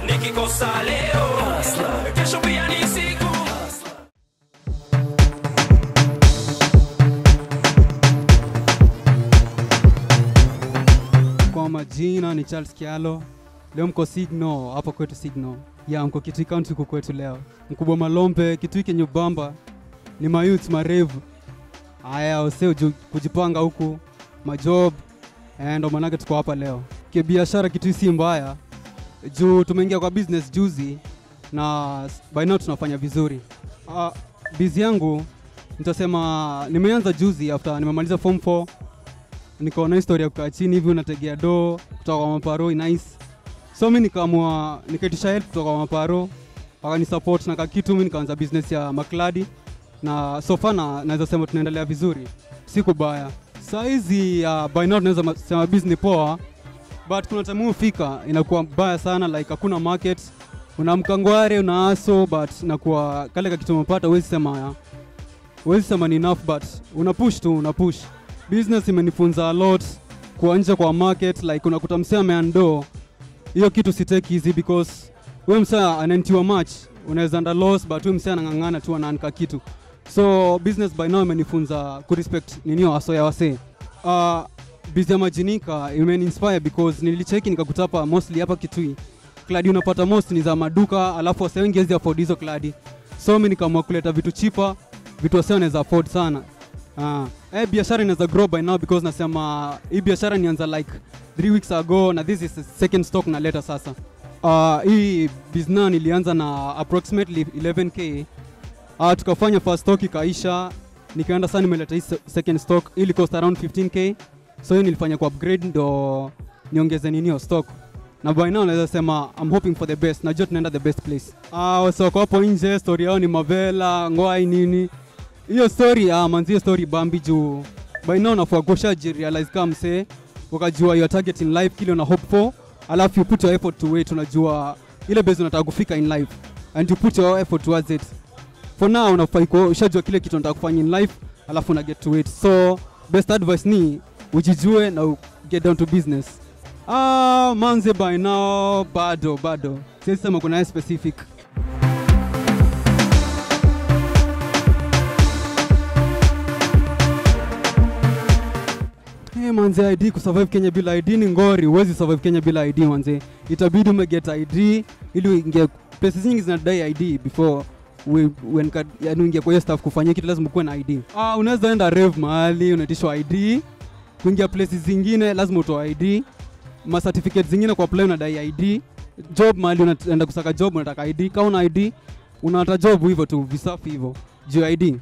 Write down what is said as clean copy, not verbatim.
nikikosa leo kesho pia ni siku. Kwa majina ni Charles Kialo. Leo mko Signal, hapa kwetu Signal. Ya mko Kitui County huko kwetu leo. Mkubwa Malombe, Kitui Kenye Bamba. Ni mayouth marevu. Haya useo kujipanga huku, majob. Ndo manake tuko hapa leo. Kibiashara Kitui si mbaya. Juu tumeingia kwa business juzi na by now tunafanya vizuri. Busy yangu nitasema nimeanza juzi after nimemaliza form 4. Niko na historia kukaa chini hivi unategea do kutoka kwa maparo nice. So mimi nikaamua nikaitisha help kutoka kwa maparo, wakani support na kitu. Mimi nikaanza business ya Makladi na so far naweza sema tunaendelea vizuri, si kubaya. Saa hizi by now tunaweza sema business poa, but kuna time ufika inakuwa mbaya sana, like hakuna market, unaamka ngware unaaso, but inakuwa kale kitu umepata huwezi sema ni enough, but unapush. Business imenifunza a lot kuanja kwa market, like unakuta msee ameando hiyo kitu si take easy, because wewe msee anantiwa match unaweza under loss, but wewe msee anangangana tu anaanka kitu. So business by now imenifunza ku respect ninio aso ya wase. Busy Majinika imeni-inspire because nilicheki nikakutapa mostly hapa Kitui Kladi unapata most ni za maduka, alafu wase wengi hawezi afford hizo Kladi. So mimi nikaamua kuleta vitu cheaper, vitu wase wanaweza afford sana. Biashara inaweza grow by now because nasema hii biashara nianza like 3 weeks ago na this is the second stock na leta sasa. Hii business nilianza na approximately 11k. Tukafanya first stock ikaisha, nikaenda sana nimeleta hii second stock ili cost around 15k. So hiyo nilifanya kwa upgrade ndo niongeze ninio stock. Na by now naweza sema I'm hoping for the best. Najua tunaenda the best place. So kwa hapo nje story yao ni Mavela, Ngwai nini. Hiyo story manzi story bambi juu by now nafua gosha realize kama mse ukajua your target in life kile una hope for, alafu you put your effort to it. Unajua ile base unataka kufika in life and you put your effort towards it. For now unafai ushajua kile kitu unataka kufanya in life, alafu una get to it. So best advice ni ujijue na get down to business. Manze by now bado siwezi sema kuna specific. Manze ID kusurvive Kenya bila ID ni ngori. Huwezi survive Kenya bila ID manze. Itabidi umeget ID ili uingie. Pesa nyingi zinadai ID before yani uingie kwa staff kufanyia kitu lazima uwe na ID. Unaweza enda rave mahali unaitishwa ID. Kuingia places zingine lazima utoe ID. Ma certificates zingine kwa apply unadai ID. Job mahali unaenda kusaka job unataka ID. Kama una ID unapata job hivyo tu, visafi hivyo. Juu ID.